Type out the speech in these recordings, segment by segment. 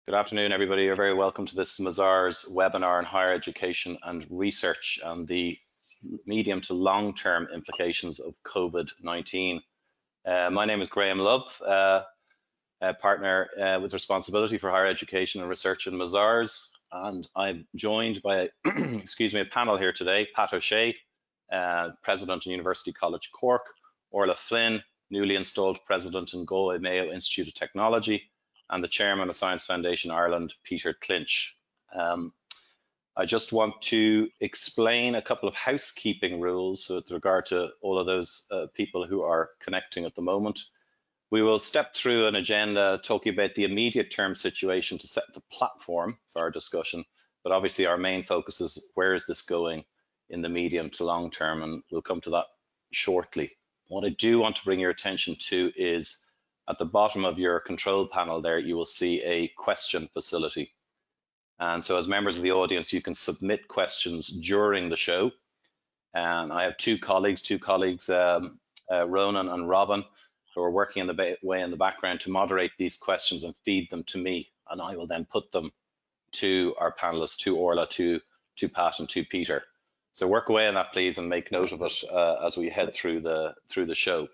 Good afternoon, everybody. You're very welcome to this Mazars webinar on higher education and research and the medium to long-term implications of COVID-19. My name is Graham Love, a partner with responsibility for higher education and research in Mazars, and I'm joined by, a panel here today. Pat O'Shea, President of University College Cork, Orla Flynn, newly installed President in Galway Mayo Institute of Technology, and the Chairman of Science Foundation Ireland, Peter Clinch. I just want to explain a couple of housekeeping rules with regard to all of those people who are connecting at the moment. We will step through an agenda talking about the immediate term situation to set the platform for our discussion, but obviously our main focus is where is this going in the medium to long term, and we'll come to that shortly. What I do want to bring your attention to is at the bottom of your control panel there, you will see a question facility. And so as members of the audience, you can submit questions during the show. And I have two colleagues, Ronan and Robin, who are working in the background to moderate these questions and feed them to me. And I will then put them to our panelists, to Orla, to Pat and to Peter. So work away on that, please, and make note of it as we head through the show.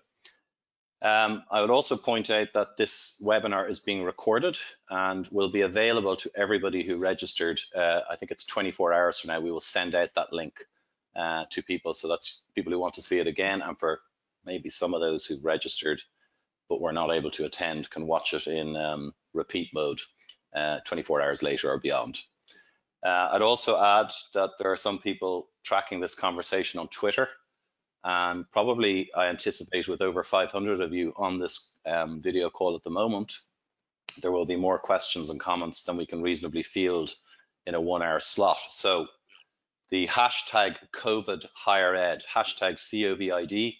I would also point out that this webinar is being recorded and will be available to everybody who registered. I think it's 24 hours from now. We will send out that link to people. So that's people who want to see it again, and for maybe some of those who've registered but were not able to attend can watch it in repeat mode 24 hours later or beyond. I'd also add that there are some people tracking this conversation on Twitter. And probably I anticipate with over 500 of you on this video call at the moment, there will be more questions and comments than we can reasonably field in a 1 hour slot. So the hashtag COVID higher ed, hashtag COVID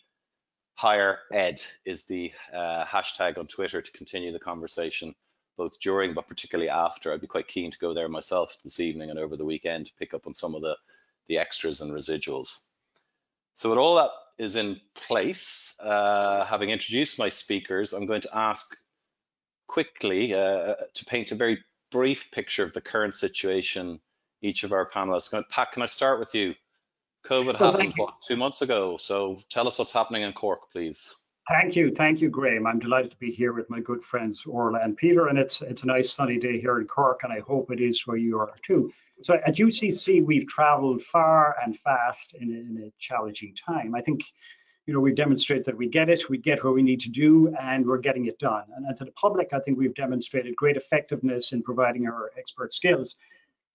higher ed is the hashtag on Twitter to continue the conversation, both during but particularly after. I'd be quite keen to go there myself this evening and over the weekend to pick up on some of the extras and residuals. So with all that is in place, having introduced my speakers, I'm going to ask quickly to paint a very brief picture of the current situation, each of our panelists. Pat, can I start with you? COVID happened, what, 2 months ago? So tell us what's happening in Cork, please. Thank you, Graham. I'm delighted to be here with my good friends Orla and Peter, and it's a nice sunny day here in Cork, and I hope it is where you are too. So at UCC, we've traveled far and fast in a challenging time. I think, we've demonstrated that we get what we need to do, and we're getting it done. And to the public, I think we've demonstrated great effectiveness in providing our expert skills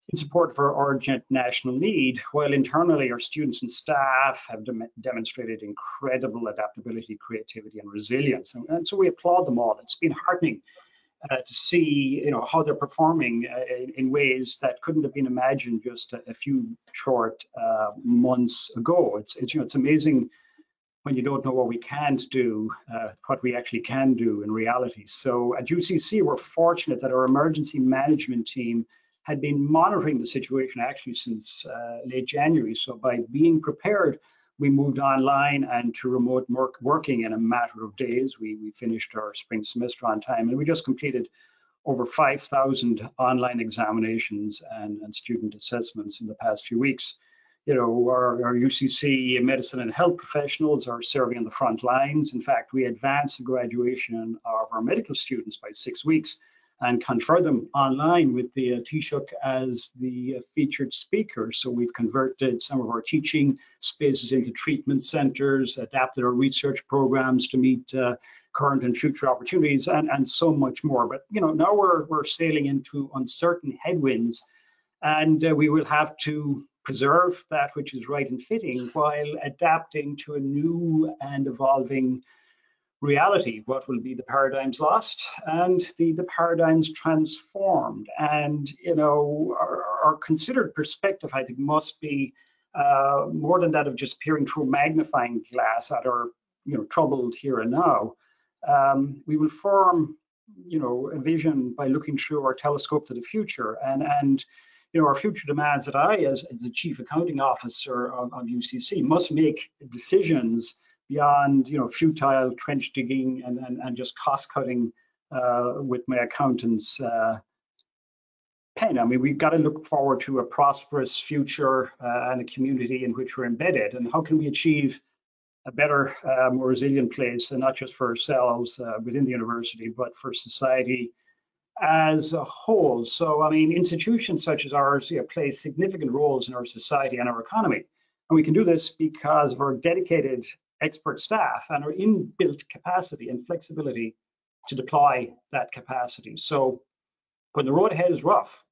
in support of our urgent national need, while internally our students and staff have demonstrated incredible adaptability, creativity, and resilience. And so we applaud them all. It's been heartening to see, how they're performing in ways that couldn't have been imagined just a few short months ago. It's amazing when you don't know what we can't do, what we actually can do in reality. So at UCC, we're fortunate that our emergency management team had been monitoring the situation actually since late January. So by being prepared, we moved online and to remote working in a matter of days. We finished our spring semester on time, and we just completed over 5,000 online examinations and student assessments in the past few weeks. Our UCC medicine and health professionals are serving on the front lines. In fact, we advanced the graduation of our medical students by 6 weeks and confer them online with the Taoiseach as the featured speaker. So we've converted some of our teaching spaces into treatment centres, adapted our research programs to meet current and future opportunities, and so much more. But now we're sailing into uncertain headwinds, and we will have to preserve that which is right and fitting while adapting to a new and evolving reality. What will be the paradigms lost and the paradigms transformed? And our considered perspective, I think, must be more than that of just peering through a magnifying glass at our troubled here and now. We will form a vision by looking through our telescope to the future, and our future demands that I, as the Chief Accounting Officer of UCC, must make decisions beyond futile trench digging and just cost cutting with my accountants pen. I mean, we've got to look forward to a prosperous future and a community in which we're embedded. And how can we achieve a better, more resilient place, and not just for ourselves within the university, but for society as a whole? So, I mean, institutions such as ours play significant roles in our society and our economy. And we can do this because of our dedicated expert staff and our inbuilt capacity and flexibility to deploy that capacity. So when the road ahead is rough,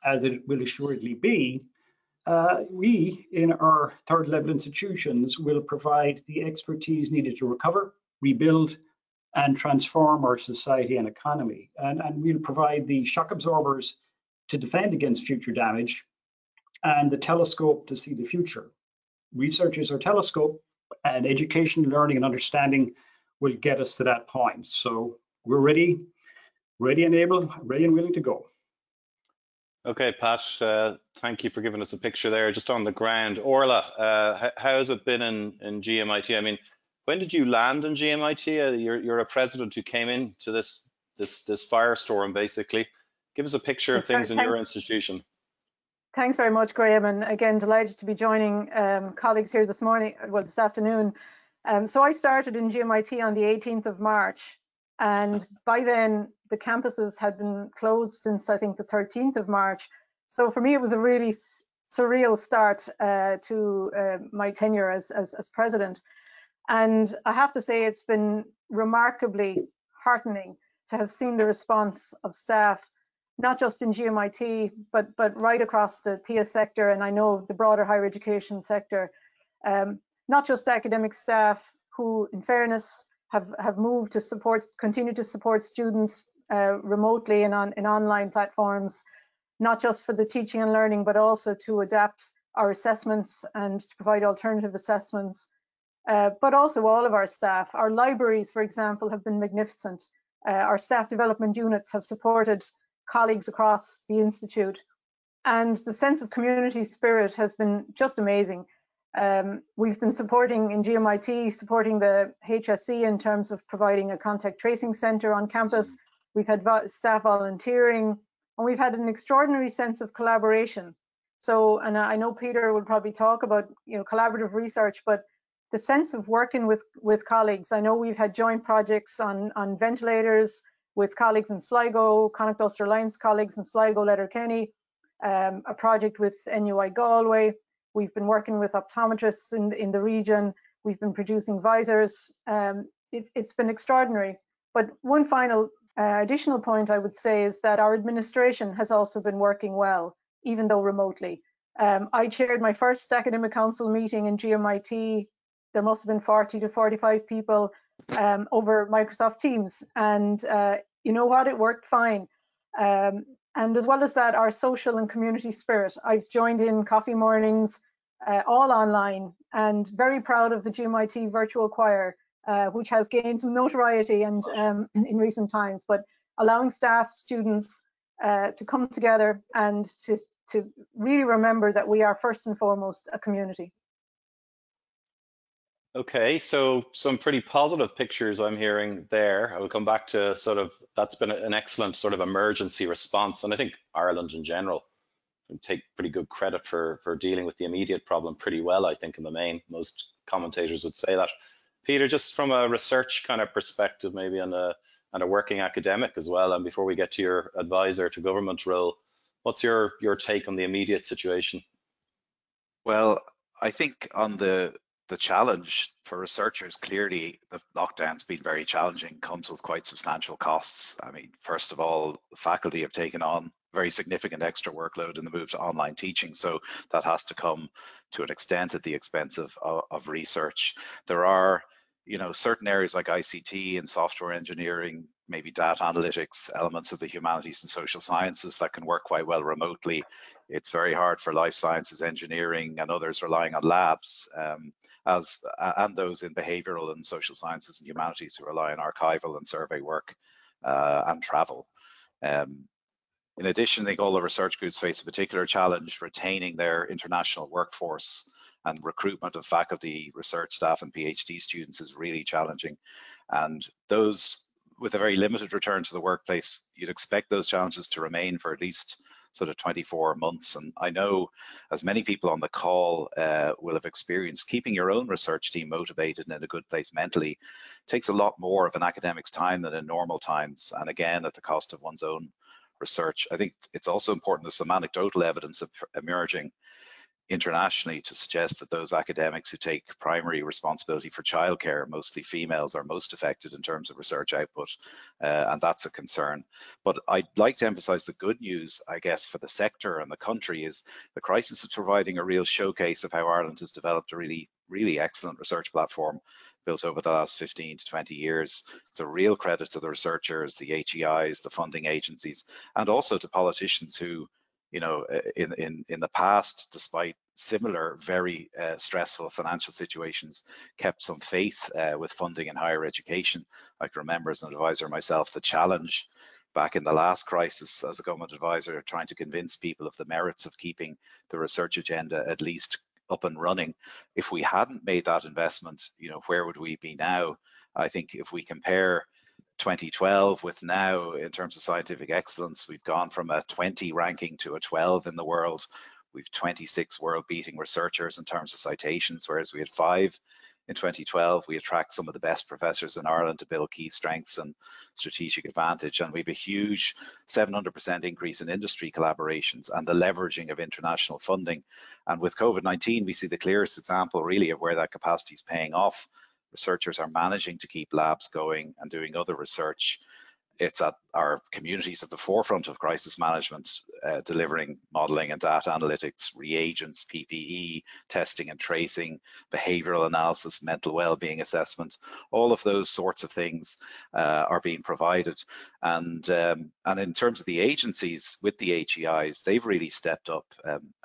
as it will assuredly be, we in our third level institutions will provide the expertise needed to recover, rebuild, and transform our society and economy. And we'll provide the shock absorbers to defend against future damage and the telescope to see the future. Research is our telescope, and education, learning, and understanding will get us to that point. So we're ready and able, ready and willing to go. Okay, Pat, thank you for giving us a picture there just on the ground. Orla, how has it been in GMIT? I mean, when did you land in GMIT? You're a president who came into this firestorm, basically. Give us a picture of things in your institution. Thanks very much, Graham, and again, delighted to be joining colleagues here this afternoon. So I started in GMIT on the 18th of March, and by then the campuses had been closed since I think the 13th of March. So for me, it was a really surreal start to my tenure as president. And I have to say, it's been remarkably heartening to have seen the response of staff, not just in GMIT, but right across the TIA sector, and I know the broader higher education sector. Not just academic staff who, in fairness, have moved to continue to support students remotely and in online platforms, not just for the teaching and learning, but also to adapt our assessments and to provide alternative assessments. But also all of our staff. Our libraries, for example, have been magnificent. Our staff development units have supported colleagues across the Institute. And the sense of community spirit has been just amazing. We've been supporting in GMIT, supporting the HSE in terms of providing a contact tracing center on campus. We've had staff volunteering, and we've had an extraordinary sense of collaboration. So, and I know Peter will probably talk about collaborative research, but the sense of working with colleagues. I know we've had joint projects on ventilators with colleagues in Sligo, Connacht Ulster Alliance colleagues in Sligo, Letterkenny, a project with NUI Galway. We've been working with optometrists in the region. We've been producing visors. It's been extraordinary. But one final additional point I would say is that our administration has also been working well, even though remotely. I chaired my first academic council meeting in GMIT. There must have been 40 to 45 people over Microsoft Teams. And you know what, it worked fine. And as well as that, our social and community spirit. I've joined in coffee mornings, all online, and very proud of the GMIT virtual choir, which has gained some notoriety and in recent times, but allowing staff, students to come together and to really remember that we are first and foremost a community. Okay, so some pretty positive pictures I'm hearing there. I will come back to sort of, that's been an excellent sort of emergency response. And I think Ireland in general can take pretty good credit for dealing with the immediate problem pretty well, I think in the main. Most commentators would say that. Peter, just from a research kind of perspective, maybe and a working academic as well, and before we get to your advisor to government role, what's your take on the immediate situation? Well, I think on the challenge for researchers, clearly the lockdown's been very challenging, comes with quite substantial costs. I mean, first of all, the faculty have taken on very significant extra workload in the move to online teaching, so that has to come to an extent at the expense of research. There are, certain areas like ICT and software engineering, maybe data analytics, elements of the humanities and social sciences that can work quite well remotely. It's very hard for life sciences, engineering, and others relying on labs, and those in behavioral and social sciences and humanities who rely on archival and survey work and travel. In addition, I think all the research groups face a particular challenge retaining their international workforce, and recruitment of faculty, research staff and PhD students is really challenging. And those with a very limited return to the workplace, you'd expect those challenges to remain for at least sort of 24 months. And I know, as many people on the call will have experienced, keeping your own research team motivated and in a good place mentally takes a lot more of an academic's time than in normal times, and again at the cost of one's own research. I think it's also important, there's some anecdotal evidence emerging internationally to suggest that those academics who take primary responsibility for childcare, mostly females, are most affected in terms of research output, and that's a concern. But I'd like to emphasize the good news, I guess, for the sector and the country is the crisis is providing a real showcase of how Ireland has developed a really excellent research platform built over the last 15 to 20 years. It's a real credit to the researchers, the HEIs, the funding agencies, and also to politicians who, you know, in the past, despite similar very stressful financial situations, kept some faith with funding in higher education. I can remember as an advisor myself, the challenge back in the last crisis as a government advisor, trying to convince people of the merits of keeping the research agenda at least up and running. If we hadn't made that investment, you know, where would we be now? I think if we compare 2012 with now in terms of scientific excellence, we've gone from a 20 ranking to a 12 in the world. We've 26 world beating researchers in terms of citations, whereas we had 5 in 2012. We attract some of the best professors in Ireland to build key strengths and strategic advantage. And we have a huge 700% increase in industry collaborations and the leveraging of international funding. And with COVID-19, we see the clearest example really of where that capacity is paying off. Researchers are managing to keep labs going and doing other research. It's at our communities at the forefront of crisis management, delivering modeling and data analytics, reagents, PPE, testing and tracing, behavioral analysis, mental well-being assessment. All of those sorts of things are being provided. And in terms of the agencies with the HEIs, they've really stepped up.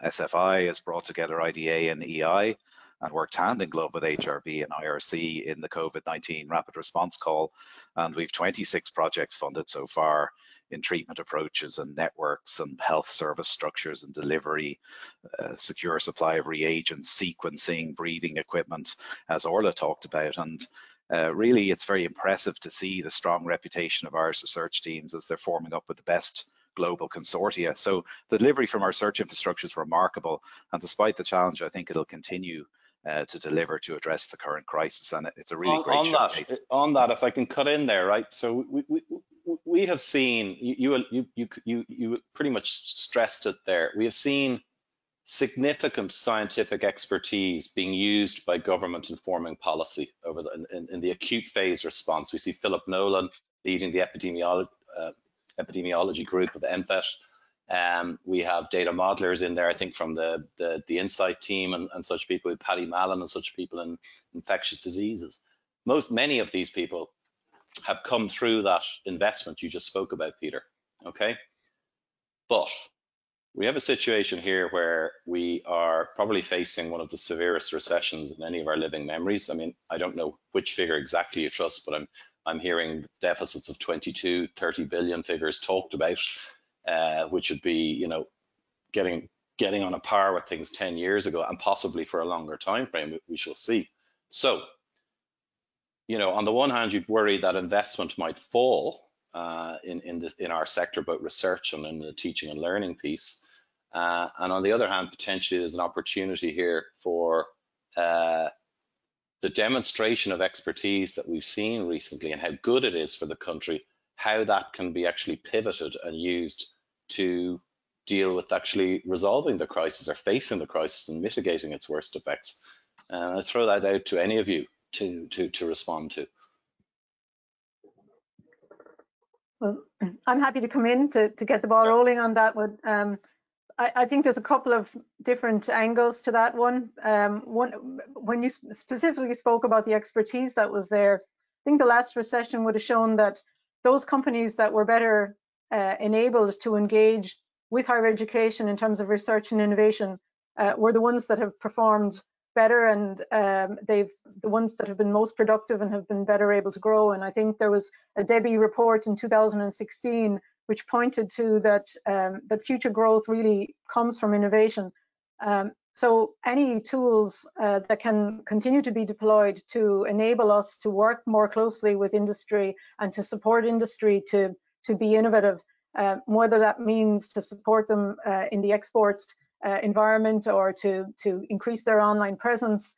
SFI has brought together IDA and EI and worked hand in glove with HRB and IRC in the COVID-19 rapid response call. And we've 26 projects funded so far in treatment approaches and networks and health service structures and delivery, secure supply of reagents, sequencing, breathing equipment, as Orla talked about. And really, it's very impressive to see the strong reputation of Irish research teams as they're forming up with the best global consortia. So the delivery from our research infrastructure is remarkable. And despite the challenge, I think it'll continue to deliver to address the current crisis, and it's a really great showcase. On that, if I can cut in there, right? So we have seen, you pretty much stressed it there. We have seen significant scientific expertise being used by government in forming policy over in the acute phase response. We see Philip Nolan leading the epidemiology group of MFET. We have data modelers in there, I think, from the Insight team and such people, with Paddy Mallon and such people in infectious diseases. Many of these people have come through that investment you just spoke about, Peter, okay? But we have a situation here where we are probably facing one of the severest recessions in any of our living memories. I mean, I don't know which figure exactly you trust, but I'm hearing deficits of 22, 30 billion figures talked about. Which would be, you know, getting on a par with things 10 years ago, and possibly for a longer time frame. We shall see. So, you know, on the one hand, you'd worry that investment might fall in our sector, about research and in the teaching and learning piece, and on the other hand, potentially there's an opportunity here for the demonstration of expertise that we've seen recently and how good it is for the country, how that can be actually pivoted and used to deal with actually resolving the crisis or facing the crisis and mitigating its worst effects. I throw that out to any of you to respond to. Well, I'm happy to come in to get the ball rolling on that one. I think there's a couple of different angles to that one. When you specifically spoke about the expertise that was there, I think the last recession would have shown that those companies that were better enabled to engage with higher education in terms of research and innovation were the ones that have performed better, and the ones that have been most productive and have been better able to grow. And I think there was a Debbie report in 2016 which pointed to that that future growth really comes from innovation. So any tools that can continue to be deployed to enable us to work more closely with industry and to support industry to be innovative, whether that means to support them in the export environment or to increase their online presence,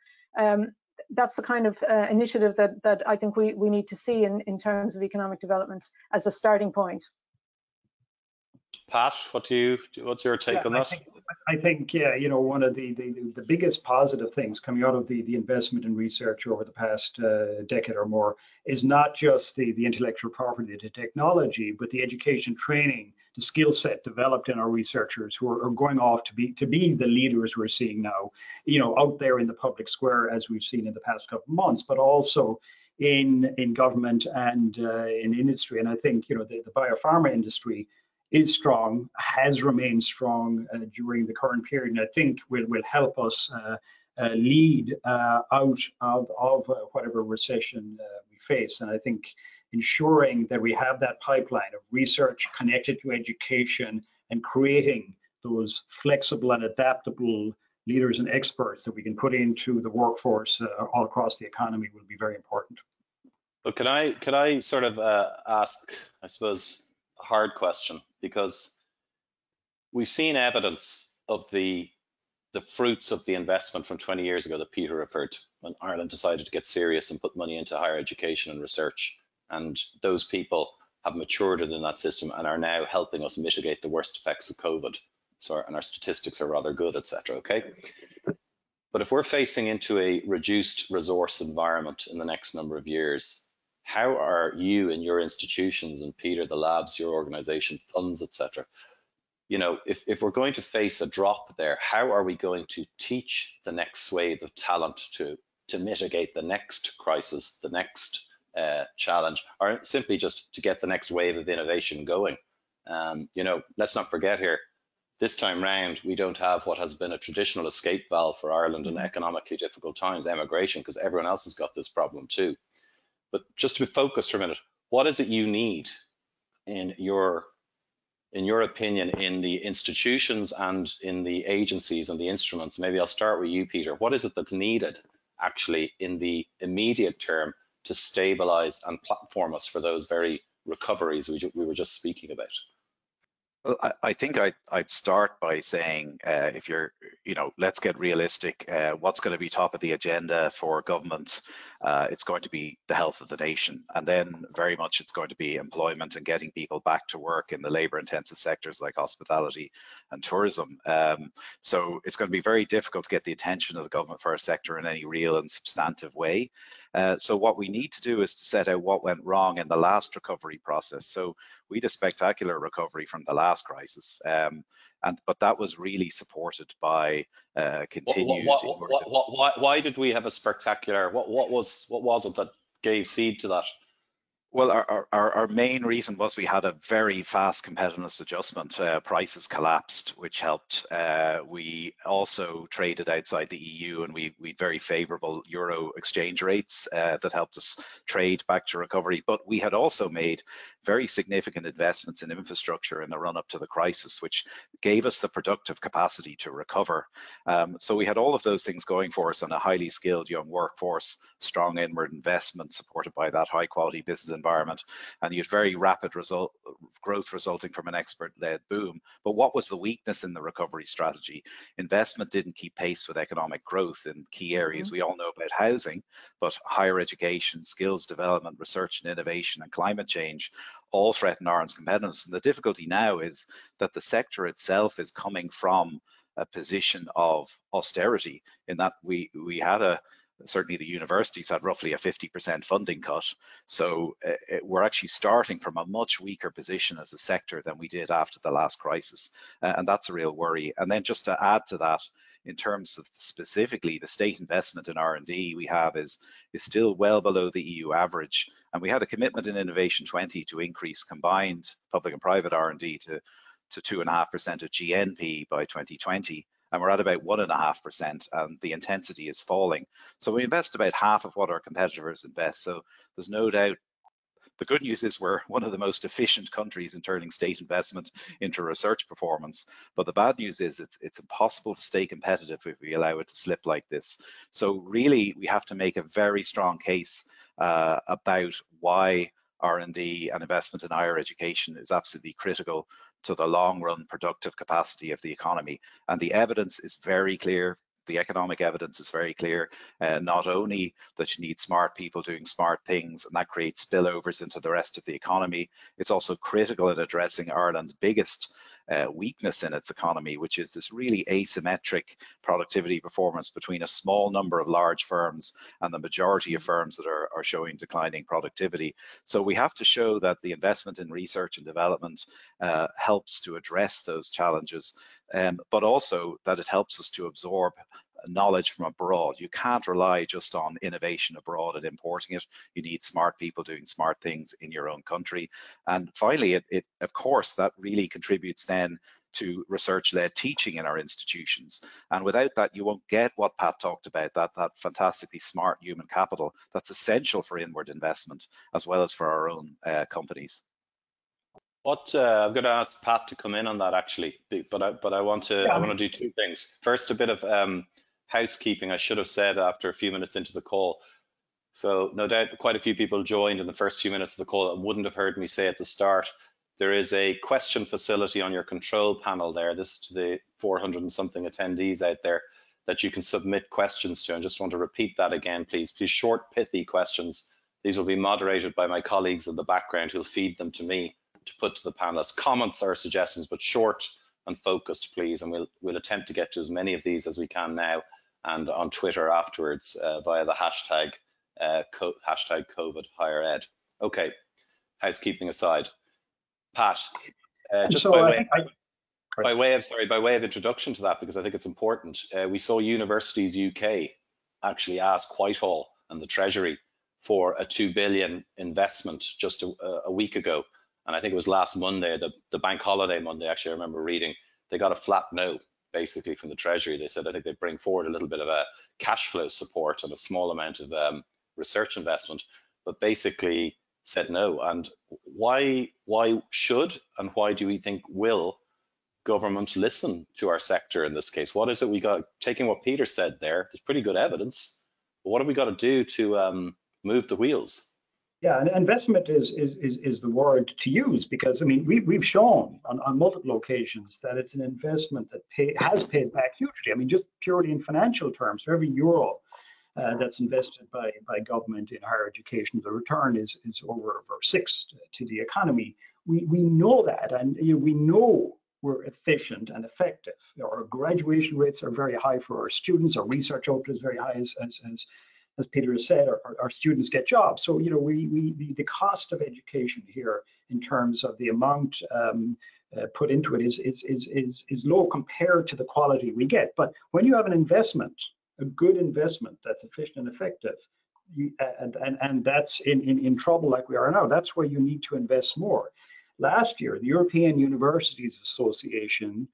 that's the kind of initiative that I think we need to see in terms of economic development as a starting point. Pat, what's your take on that? I think, yeah, you know, one of the biggest positive things coming out of the investment in research over the past decade or more is not just the intellectual property, the technology, but the education, training, the skill set developed in our researchers who are going off to be the leaders we're seeing now, you know, out there in the public square as we've seen in the past couple of months, but also in government and in industry. And I think, you know, the biopharma industry is strong, has remained strong during the current period, and I think will help us lead out of whatever recession we face. And I think ensuring that we have that pipeline of research connected to education and creating those flexible and adaptable leaders and experts that we can put into the workforce all across the economy will be very important. But can I sort of ask, I suppose, a hard question, because we've seen evidence of the fruits of the investment from 20 years ago that Peter referred to, when Ireland decided to get serious and put money into higher education and research. And those people have matured in that system and are now helping us mitigate the worst effects of COVID. So, and our statistics are rather good, etc. Okay. But if we're facing into a reduced resource environment in the next number of years, how are you and your institutions, and Peter, the labs, your organization, funds, etc., you know, if we're going to face a drop there, how are we going to teach the next swathe of talent to mitigate the next crisis, the next challenge, or simply just to get the next wave of innovation going? You know, let's not forget here, this time round, we don't have what has been a traditional escape valve for Ireland in economically difficult times, emigration, because everyone else has got this problem too. But just to be focused for a minute, what is it you need in your opinion in the institutions and in the agencies and the instruments? Maybe I'll start with you, Peter. What is it that's needed actually in the immediate term to stabilize and platform us for those very recoveries we were just speaking about? Well, I think I'd start by saying, if you're, you know, let's get realistic. What's going to be top of the agenda for government? It's going to be the health of the nation, and then very much it's going to be employment and getting people back to work in the labour-intensive sectors like hospitality and tourism. So it's going to be very difficult to get the attention of the government for our sector in any real and substantive way. So what we need to do is to set out what went wrong in the last recovery process. So we had a spectacular recovery from the last crisis, but that was really supported by continued. Why did we have a spectacular? What was it that gave seed to that? Well, our main reason was we had a very fast competitiveness adjustment. Prices collapsed, which helped. We also traded outside the EU, and we very favourable euro exchange rates that helped us trade back to recovery. But we had also made very significant investments in infrastructure in the run-up to the crisis, which gave us the productive capacity to recover. So we had all of those things going for us, and a highly skilled young workforce, strong inward investment supported by that high-quality business environment, and you had very rapid growth resulting from an expert-led boom. But what was the weakness in the recovery strategy? Investment didn't keep pace with economic growth in key areas. We all know about housing, but higher education, skills development, research and innovation, and climate change all threaten Ireland's competitiveness. And the difficulty now is that the sector itself is coming from a position of austerity, in that we had certainly the universities had roughly a 50% funding cut. So we're actually starting from a much weaker position as a sector than we did after the last crisis. And that's a real worry. And then just to add to that, in terms of specifically the state investment in R&D we have is still well below the EU average. And we had a commitment in Innovation 20 to increase combined public and private R&D to 2.5% of GNP by 2020. And we're at about 1.5%, and the intensity is falling. So we invest about half of what our competitors invest. So there's no doubt The good news is we're one of the most efficient countries in turning state investment into research performance. But the bad news is it's impossible to stay competitive if we allow it to slip like this. So really, we have to make a very strong case about why R&D and investment in higher education is absolutely critical to the long run productive capacity of the economy. And the evidence is very clear. The economic evidence is very clear, not only that you need smart people doing smart things and that creates spillovers into the rest of the economy, it's also critical in addressing Ireland's biggest weakness in its economy, which is this really asymmetric productivity performance between a small number of large firms and the majority of firms that are showing declining productivity. So we have to show that the investment in research and development helps to address those challenges, but also that it helps us to absorb knowledge from abroad. You can't rely just on innovation abroad and importing it. You need smart people doing smart things in your own country. And finally, it of course, that really contributes then to research-led teaching in our institutions. And without that, you won't get what Pat talked about, that fantastically smart human capital that's essential for inward investment, as well as for our own companies. I'm going to ask Pat to come in on that actually, but I want to do two things. First, a bit of housekeeping. I should have said after a few minutes into the call. So no doubt quite a few people joined in the first few minutes of the call that wouldn't have heard me say at the start. There is a question facility on your control panel there. This is to the 400 and something attendees out there that you can submit questions to. I just want to repeat that again, please. Please, short, pithy questions. These will be moderated by my colleagues in the background who'll feed them to me to put to the panelists. Comments or suggestions, but short and focused, please. And we'll attempt to get to as many of these as we can now and on Twitter afterwards via the hashtag #COVIDHigherEd. Okay, housekeeping aside, Pat, just so by way of introduction to that, because I think it's important, we saw Universities UK actually ask Whitehall and the Treasury for a 2 billion investment just a week ago. And I think it was last Monday, the bank holiday Monday, actually, I remember reading, they got a flat no, basically, from the Treasury. They said, I think they'd bring forward a little bit of a cash flow support and a small amount of research investment, but basically said no. And why should and why do we think will government listen to our sector in this case? What is it we got, taking what Peter said there, there's pretty good evidence, but what have we got to do to move the wheels? Yeah, and investment is the word to use, because I mean we've shown on multiple occasions that it's an investment that has paid back hugely. I mean, just purely in financial terms, for every euro that's invested by government in higher education, the return is over 6 to the economy. We know that, and we know we're efficient and effective. Our graduation rates are very high for our students. Our research output is very high, as Peter has said. Our students get jobs. So the cost of education here, in terms of the amount put into it, is low compared to the quality we get. But when you have an investment, a good investment that's efficient and effective, and that's in trouble like we are now, that's where you need to invest more. Last year, the European Universities Association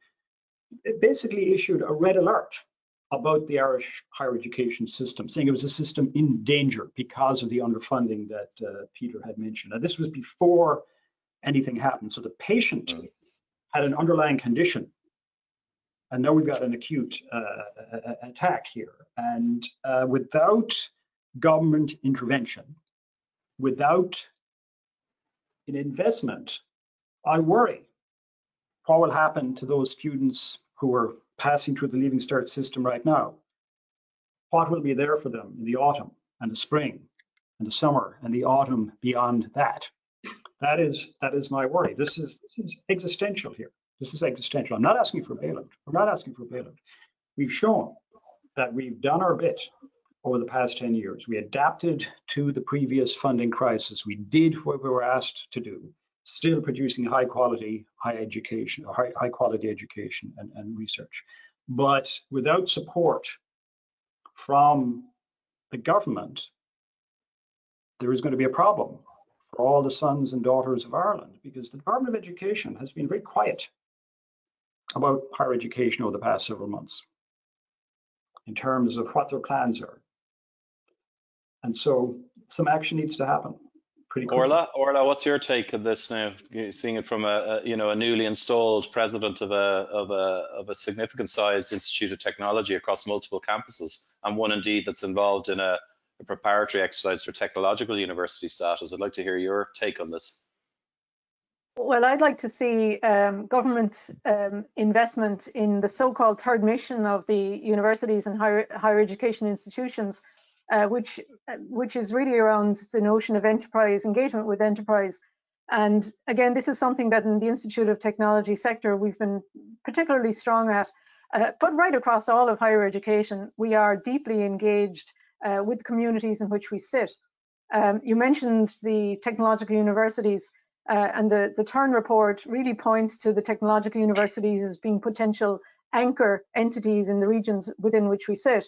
basically issued a red alert about the Irish higher education system, saying it was a system in danger because of the underfunding that Peter had mentioned. Now, this was before anything happened. So the patient had an underlying condition, and now we've got an acute attack here. And without government intervention, without an investment, I worry what will happen to those students who are passing through the Leaving Cert system right now. What will be there for them in the autumn and the spring and the summer and the autumn beyond that? That is my worry. This is existential here. This is existential. I'm not asking for bailout. We're not asking for bailout. We've shown that we've done our bit over the past 10 years. We adapted to the previous funding crisis. We did what we were asked to do, still producing high quality education and research. But without support from the government, there is going to be a problem for all the sons and daughters of Ireland, because the Department of Education has been very quiet about higher education over the past several months in terms of what their plans are. And so some action needs to happen pretty quickly. Orla, what's your take on this now? Seeing it from a newly installed president of a significant sized institute of technology across multiple campuses, and one indeed that's involved in a preparatory exercise for technological university status. I'd like to hear your take on this. Well, I'd like to see government investment in the so-called third mission of the universities and higher education institutions, which is really around the notion of enterprise, engagement with enterprise. And again, this is something that in the Institute of Technology sector we've been particularly strong at, but right across all of higher education, we are deeply engaged with the communities in which we sit. You mentioned the technological universities, and the Turn report really points to the technological universities as being potential anchor entities in the regions within which we sit.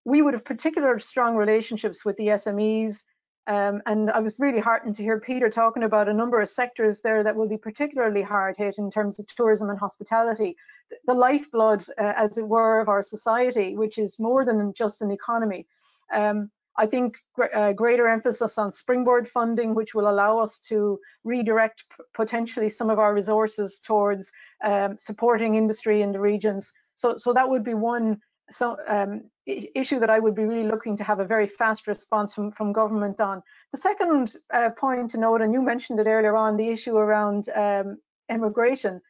We would have particular strong relationships with the SMEs, and I was really heartened to hear Peter talking about a number of sectors there that will be particularly hard hit in terms of tourism and hospitality, the lifeblood, as it were, of our society, which is more than just an economy. I think greater emphasis on springboard funding, which will allow us to redirect potentially some of our resources towards supporting industry in the regions. So that would be one issue that I would be really looking to have a very fast response from government on. The second point to note, and you mentioned it earlier on, the issue around immigration.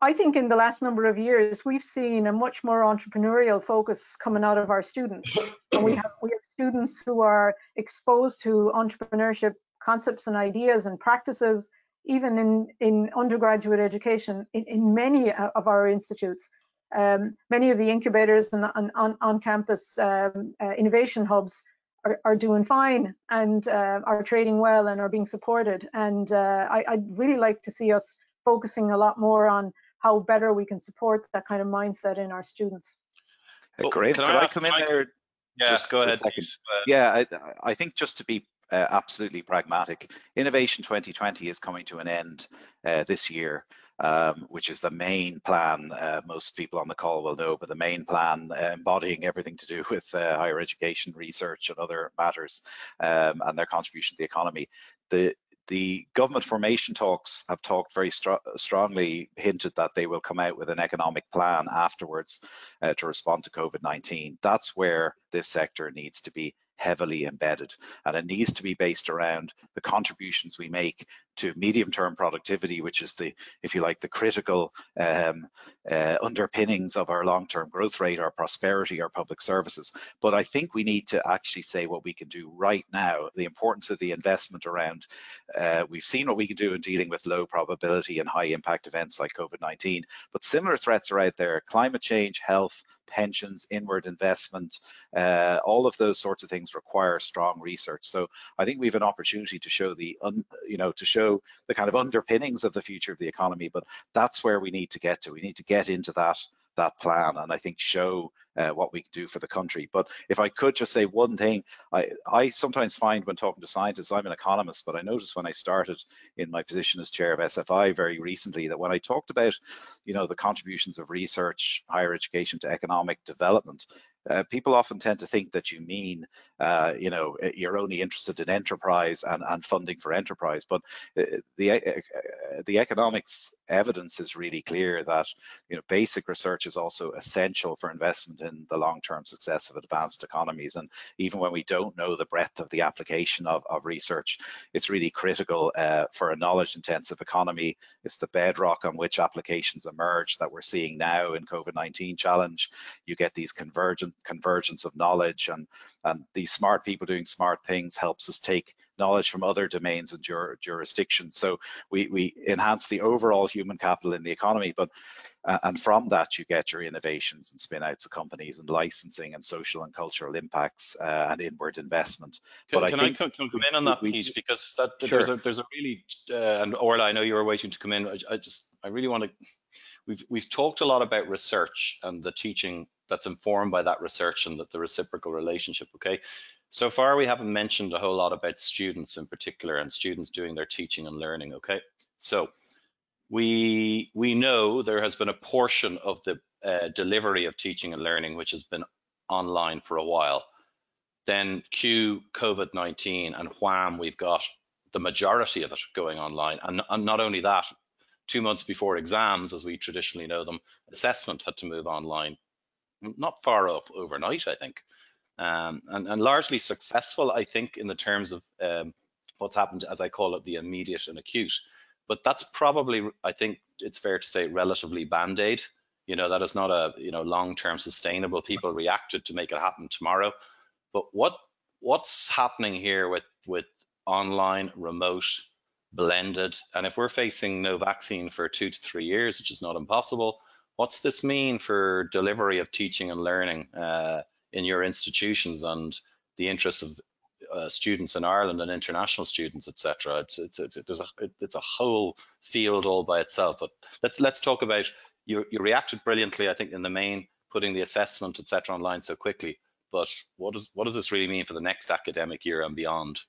I think in the last number of years, we've seen a much more entrepreneurial focus coming out of our students. And we have students who are exposed to entrepreneurship concepts and ideas and practices, even in undergraduate education in many of our institutes. Many of the incubators and on-campus innovation hubs are doing fine and are trading well and are being supported. And I'd really like to see us focusing a lot more on how better we can support that kind of mindset in our students. Great. Can I come in there? Yeah, go ahead. Yeah, I think just to be absolutely pragmatic, Innovation 2020 is coming to an end this year, which is the main plan. Most people on the call will know, but the main plan embodying everything to do with higher education, research and other matters and their contribution to the economy. The government formation talks have talked very strongly, hinted that they will come out with an economic plan afterwards to respond to COVID-19. That's where this sector needs to be heavily embedded, and it needs to be based around the contributions we make to medium-term productivity, which is the, if you like, the critical underpinnings of our long-term growth rate, our prosperity, our public services. But I think we need to actually say what we can do right now, the importance of the investment around, we've seen what we can do in dealing with low probability and high impact events like COVID-19, but similar threats are out there: climate change, health, pensions, inward investment, all of those sorts of things require strong research. So I think we have an opportunity to show the kind of underpinnings of the future of the economy, but that's where we need to get to. We need to get into that plan and I think show what we can do for the country. But if I could just say one thing, I sometimes find when talking to scientists, I'm an economist, but I noticed when I started in my position as chair of SFI very recently that when I talked about, the contributions of research, higher education to economic development, people often tend to think that you mean, you're only interested in enterprise and funding for enterprise. But the economics evidence is really clear that basic research is also essential for investment in the long-term success of advanced economies. And even when we don't know the breadth of the application of research, it's really critical for a knowledge-intensive economy. It's the bedrock on which applications emerge that we're seeing now in COVID-19 challenge. You get these convergence of knowledge, and these smart people doing smart things helps us take knowledge from other domains and jurisdictions. So we enhance the overall human capital in the economy, but and from that you get your innovations and spin outs of companies and licensing and social and cultural impacts and inward investment. Can I come in on that piece, because sure. there's a really and Orla, I know you were waiting to come in. I really want to. We've talked a lot about research and the teaching that's informed by that research and the reciprocal relationship. Okay, so far we haven't mentioned a whole lot about students in particular and students doing their teaching and learning. Okay, so we know there has been a portion of the delivery of teaching and learning which has been online for a while. Then cue COVID-19, and wham, we've got the majority of it going online. And not only that, 2 months before exams, as we traditionally know them, assessment had to move online. Not far off overnight, I think. And largely successful, I think, in the terms of what's happened, as I call it, the immediate and acute. But that's probably, I think it's fair to say, relatively band-aid. You know, that is not a, you know, long-term sustainable. People reacted to make it happen tomorrow. But what's happening here with online, remote, blended, and if we're facing no vaccine for 2 to 3 years, which is not impossible, what's this mean for delivery of teaching and learning in your institutions and the interests of students in Ireland and international students, etc.? It's a whole field all by itself. But let's talk about, you reacted brilliantly, I think, in the main, putting the assessment, etc., online so quickly. But what does this really mean for the next academic year and beyond?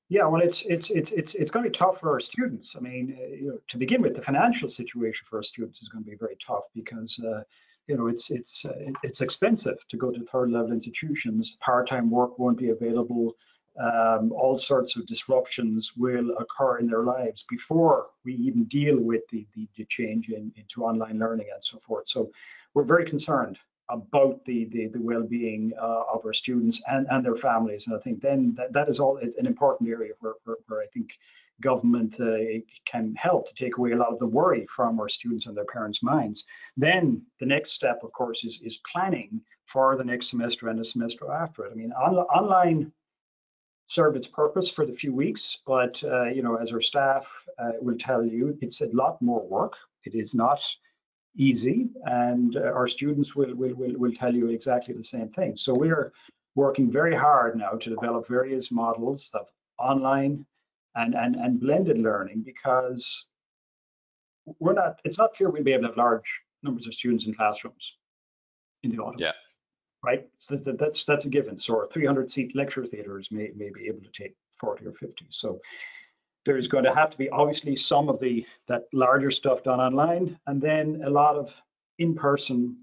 Yeah, well, it's going to be tough for our students. I mean, you know, to begin with, the financial situation for our students is going to be very tough because you know, it's expensive to go to third level institutions. Part-time work won't be available. All sorts of disruptions will occur in their lives before we even deal with the change into online learning and so forth. So we're very concerned about the well-being of our students and their families. And I think then that is all an important area where I think government can help to take away a lot of the worry from our students and their parents' minds. Then the next step, of course, is planning for the next semester and the semester after it. I mean, online served its purpose for the few weeks, but you know, as our staff will tell you, it's a lot more work. It is not easy, and our students will tell you exactly the same thing. So we're working very hard now to develop various models of online and blended learning, because it's not clear we'll be able to have large numbers of students in classrooms in the autumn. Yeah. Right. So that's a given. So our 300-seat lecture theaters may be able to take 40 or 50. So there's going to have to be obviously some of that larger stuff done online, and then a lot of in-person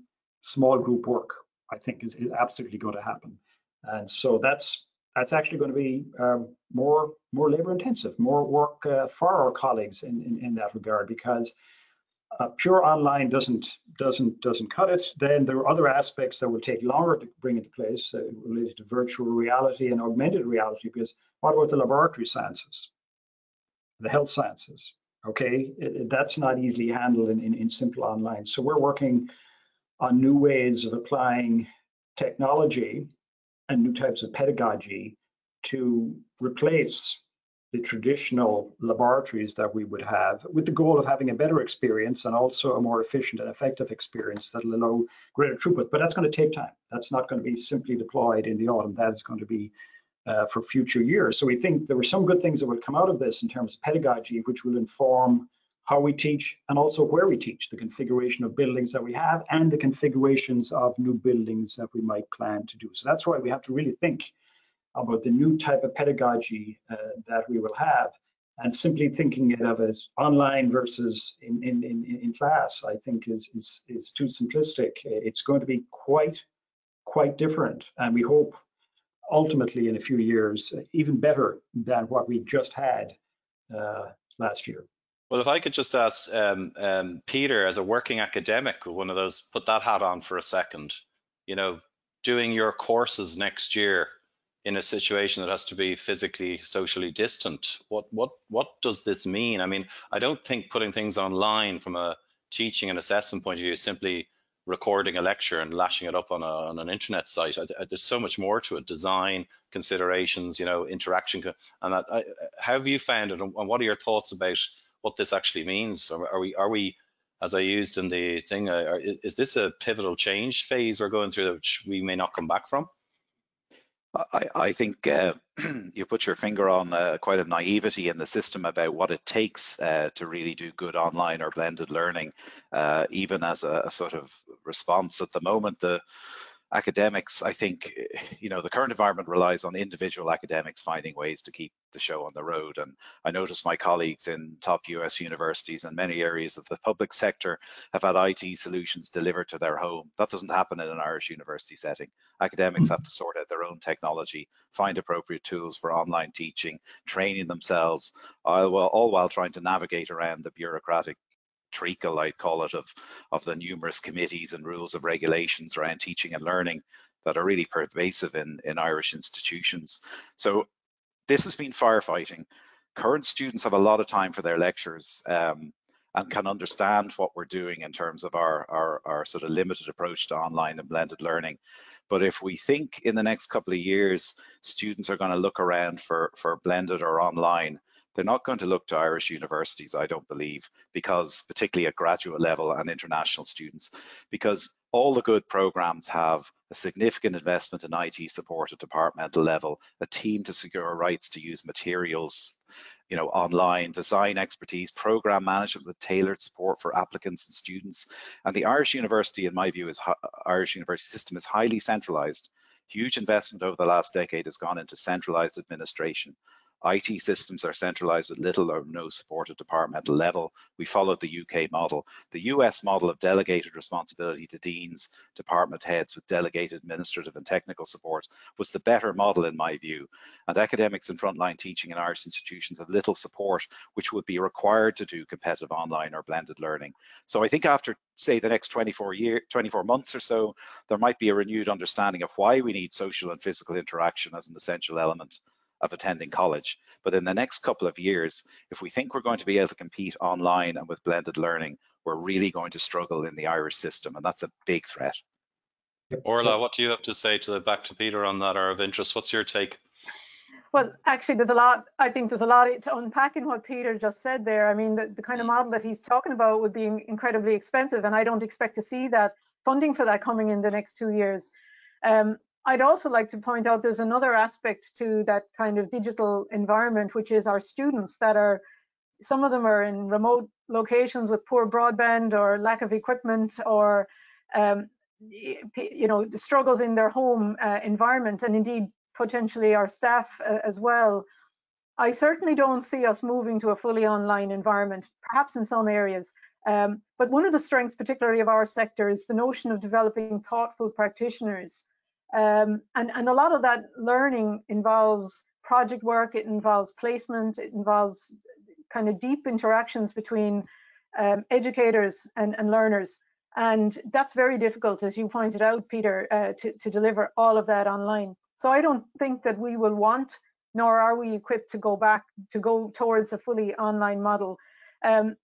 small group work, I think, is absolutely going to happen. And so that's actually going to be more labor intensive, more work for our colleagues in that regard, because pure online doesn't cut it. Then there are other aspects that will take longer to bring into place related to virtual reality and augmented reality. Because what about the laboratory sciences, the health sciences? Okay, that's not easily handled in simple online. So we're working on new ways of applying technology and new types of pedagogy to replace the traditional laboratories that we would have, with the goal of having a better experience and also a more efficient and effective experience that will allow greater throughput. But that's going to take time. That's not going to be simply deployed in the autumn. That is going to be for future years. So we think there were some good things that will come out of this in terms of pedagogy, which will inform how we teach and also where we teach, the configuration of buildings that we have and the configurations of new buildings that we might plan to do. So that's why we have to really think about the new type of pedagogy that we will have, and simply thinking it of as online versus in class, I think is too simplistic. It's going to be quite different, and we hope ultimately in a few years even better than what we just had last year. Well, if I could just ask Peter, as a working academic, one of those, put that hat on for a second, you know, doing your courses next year in a situation that has to be physically, socially distant, what does this mean? I mean, I don't think putting things online from a teaching and assessment point of view is simply recording a lecture and lashing it up on an internet site. There's so much more to it: design considerations, you know, interaction. And how have you found it, and what are your thoughts about what this actually means? Are we, as I used in the thing, is this a pivotal change phase we're going through, which we may not come back from? I think you put your finger on quite a naivety in the system about what it takes to really do good online or blended learning, even as a sort of response. At the moment, academics, I think, the current environment relies on individual academics finding ways to keep the show on the road. And I notice my colleagues in top US universities and many areas of the public sector have had IT solutions delivered to their home. That doesn't happen in an Irish university setting. Academics have to sort out their own technology, find appropriate tools for online teaching, training themselves, all while trying to navigate around the bureaucratic treacle, I'd call it, of the numerous committees and rules of regulations around teaching and learning that are really pervasive in Irish institutions. So this has been firefighting. Current students have a lot of time for their lectures and can understand what we're doing in terms of our sort of limited approach to online and blended learning. But if we think in the next couple of years, students are going to look around for blended or online, they're not going to look to Irish universities, I don't believe, because particularly at graduate level and international students, because all the good programs have a significant investment in IT support at departmental level, a team to secure rights to use materials, online, design expertise, program management with tailored support for applicants and students. And the Irish university, in my view, Irish university system is highly centralized. Huge investment over the last decade has gone into centralized administration. IT systems are centralized with little or no support at departmental level. We followed the UK model. The US model of delegated responsibility to deans, department heads with delegated administrative and technical support was the better model in my view. And academics in frontline teaching in Irish institutions have little support, which would be required to do competitive online or blended learning. So I think after, say, the next 24 months or so, there might be a renewed understanding of why we need social and physical interaction as an essential element of attending college. But in the next couple of years, if we think we're going to be able to compete online and with blended learning, we're really going to struggle in the Irish system, and that's a big threat. Orla, what do you have to say back to Peter on that, or of interest? What's your take? Well, actually, I think there's a lot to unpack in what Peter just said there. I mean, the kind of model that he's talking about would be incredibly expensive, and I don't expect to see that funding for that coming in the next 2 years. I'd also like to point out there's another aspect to that kind of digital environment, which is our students some of them are in remote locations with poor broadband or lack of equipment, or the struggles in their home environment, and indeed potentially our staff as well. I certainly don't see us moving to a fully online environment, perhaps in some areas. But one of the strengths, particularly of our sector, is the notion of developing thoughtful practitioners. And a lot of that learning involves project work, it involves placement, it involves kind of deep interactions between educators and learners. And that's very difficult, as you pointed out, Peter, to deliver all of that online. So I don't think that we will want, nor are we equipped to go towards a fully online model.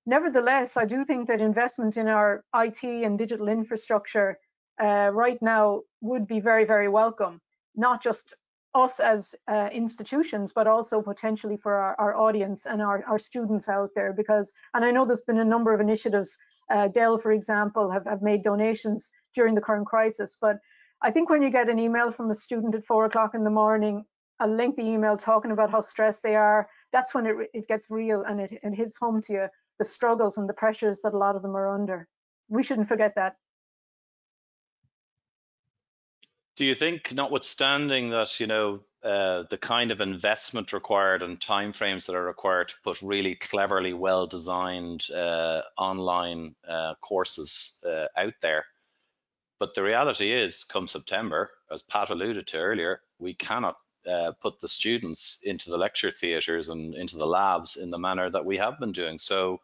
Nevertheless, I do think that investment in our IT and digital infrastructure right now would be very, very welcome, not just us as institutions, but also potentially for our audience and our students out there, and I know there's been a number of initiatives. Dell, for example, have made donations during the current crisis, but I think when you get an email from a student at 4 o'clock in the morning, a lengthy email talking about how stressed they are, that's when it gets real, and it hits home to you, the struggles and the pressures that a lot of them are under. We shouldn't forget that. Do you think, notwithstanding that, the kind of investment required and timeframes that are required to put really cleverly well-designed online courses out there, but the reality is, come September, as Pat alluded to earlier, we cannot put the students into the lecture theatres and into the labs in the manner that we have been doing. So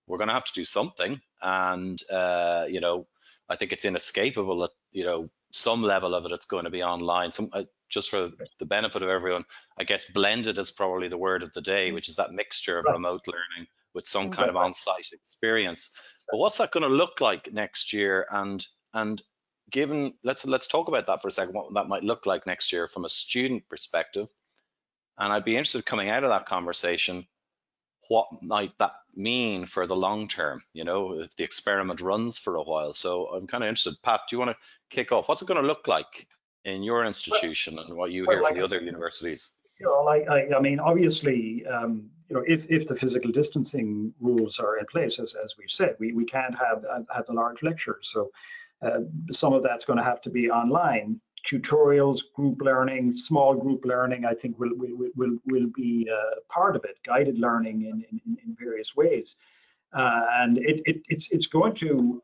we're going to have to do something, and I think it's inescapable that some level of it's going to be online. Just for the benefit of everyone, I guess blended is probably the word of the day, which is that mixture of remote learning with some kind of on-site experience. But what's that going to look like next year? And given, let's talk about that for a second, what that might look like next year from a student perspective. And I'd be interested coming out of that conversation, what might that mean for the long term, if the experiment runs for a while. So I'm kind of interested. Pat, do you want to kick off? What's it going to look like in your institution and what you hear from the other universities? I mean, obviously, if the physical distancing rules are in place, as we've said, we can't have the large lectures. So Some of that's going to have to be online. Tutorials, group learning, small group learning, I think will be part of it. Guided learning in various ways, and it's going to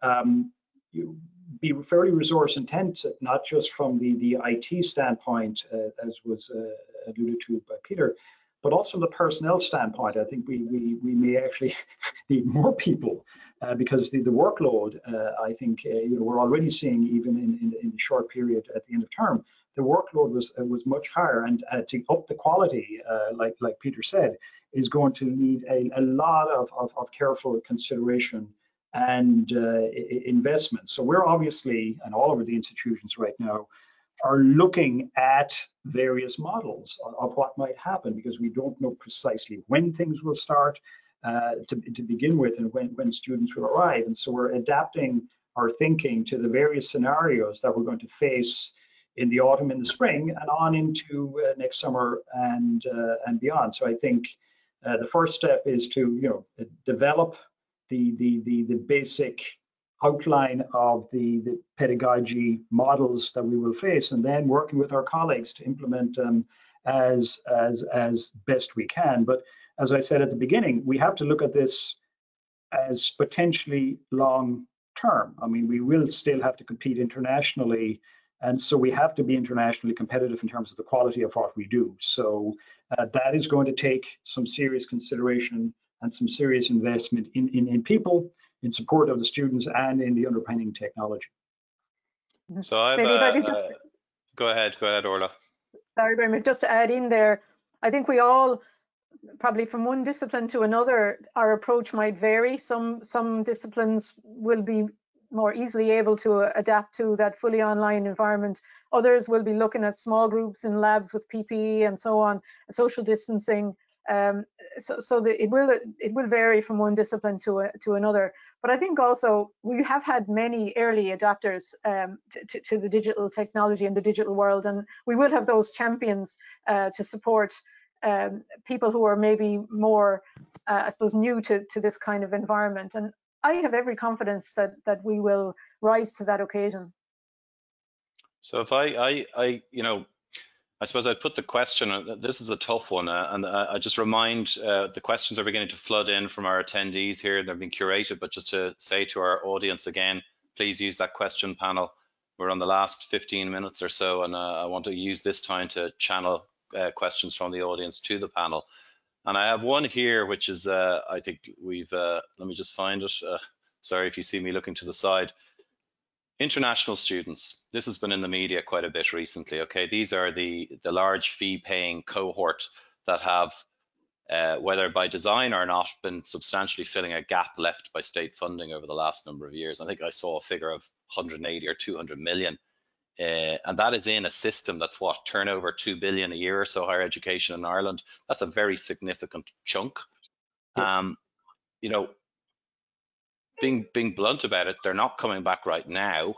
be fairly resource intensive, not just from the IT standpoint, as was alluded to by Peter, but also the personnel standpoint. I think we may actually need more people because the workload, I think, we're already seeing even in the short period at the end of term, the workload was much higher, and to up the quality, like Peter said, is going to need a lot of careful consideration and investment. So we're obviously, and all over the institutions right now, are looking at various models of what might happen, because we don't know precisely when things will start to begin with, and when students will arrive. And so we're adapting our thinking to the various scenarios that we're going to face in the autumn and the spring, and on into next summer and beyond. So I think the first step is to develop the basic outline of the pedagogy models that we will face, and then working with our colleagues to implement them as best we can. But as I said at the beginning, we have to look at this as potentially long term. I mean, we will still have to compete internationally, and so we have to be internationally competitive in terms of the quality of what we do. So that is going to take some serious consideration and some serious investment in people, in support of the students, and in the underpinning technology. So I've Maybe if I could just go ahead, Orla. Sorry, very much. Just to add in there, I think we all, probably from one discipline to another, our approach might vary. Some disciplines will be more easily able to adapt to that fully online environment. Others will be looking at small groups in labs with PPE and so on, social distancing. So it will vary from one discipline to another. But I think also we have had many early adapters to the digital technology and the digital world, and we will have those champions to support people who are maybe more, I suppose, new to this kind of environment. And I have every confidence that we will rise to that occasion. So if I suppose I'd put the question, this is a tough one, and I just remind the questions are beginning to flood in from our attendees here. They've been curated, but just to say to our audience again, please use that question panel. We're on the last 15 minutes or so, and I want to use this time to channel questions from the audience to the panel. And I have one here, which is, I think we've, let me just find it. Sorry if you see me looking to the side. International students, this has been in the media quite a bit recently. Okay, these are the large fee paying cohort that have, whether by design or not, been substantially filling a gap left by state funding over the last number of years. I think I saw a figure of 180 or 200 million. And that is in a system that's what, turnover 2 billion a year or so, higher education in Ireland. That's a very significant chunk. Being blunt about it, they're not coming back right now.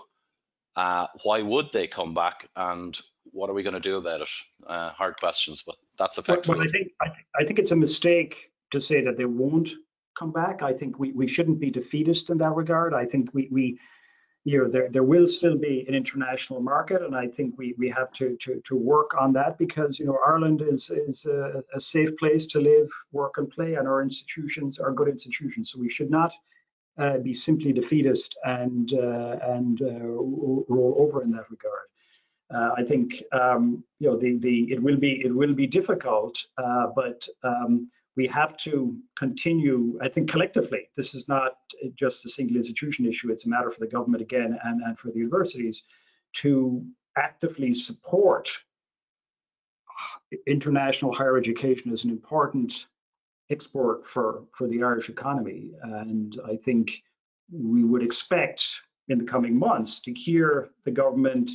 Why would they come back, and what are we going to do about it? Hard questions, but that's effectively. Well, I think it's a mistake to say that they won't come back. I think we shouldn't be defeatist in that regard. I think there will still be an international market, and I think we have to work on that, because Ireland is a safe place to live, work, and play, and our institutions are good institutions. So we should not be simply defeatist and roll over in that regard. I think it will be difficult, but we have to continue. I think collectively, this is not just a single institution issue. It's a matter for the government again and for the universities to actively support international higher education as an important export for the Irish economy. And I think we would expect in the coming months to hear the government,